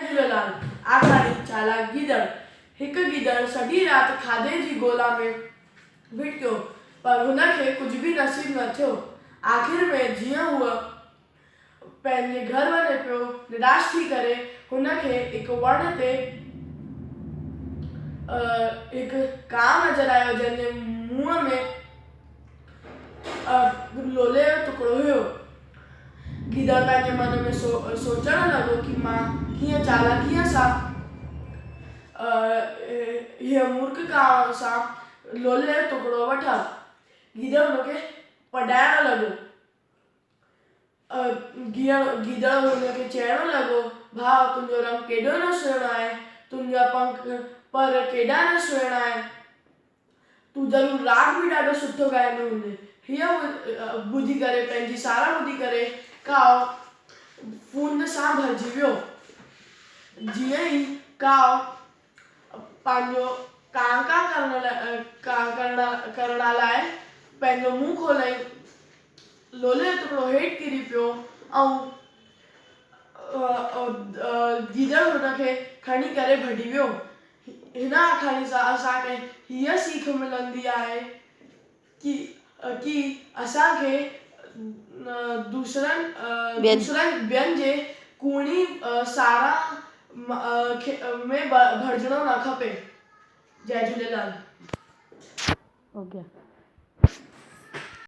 झूलेलाल। आखाणी चालाक गीदड़। हिक गीदड़ सॼी रात खाधे जी ॻोल्हा में भिटकियो, पर हुनखे कुझु बि नसीब न थियो। आख़िर में जीअं हूअ पंहिंजे घर वञे पियो, निराश थी करे हुनखे हिकु वण ते हिकु कांव नज़र आयो, जंहिंजे मुंहं में लोले जो टुकड़ो हुयो। गीदड़ पंहिंजे मन में सोचण लॻो कि मां कीअं चालाकीअ सां हीअ मूर्ख कांव सां लोले जो टुकड़ो वठां। गीदड़ हुनखे पढ़ाइण लॻो। गीदड़ हुनखे चवण लॻो, भाउ तुंहिंजो रंग केॾो न सुहिणो आहे, तुंहिंजा पंख पर केॾा न सुहिणा आहिनि, तूं ज़रूरु राग बि ॾाढो सुठो ॻाईंदो हूंदे। हीअ ॿुधी करे, पंहिंजी सारा ॿुधी करे कांव फूंद सां भरिजी वियो। जीअं ई कांव पंहिंजो कां करण लाइ पंहिंजो मुंहुं खोलई, लोले जो टुकड़ो हेठि किरी पियो ऐं गीदड़ हुनखे खणी करे भॼी वियो। हिन आखाणी सां असांखे हीअ सीख मिलंदी आहे कि असांखे दूसरनि ॿियनि जे कूड़नी सारा में भरिजणो न खपे। जय झूलेलाल। ओके।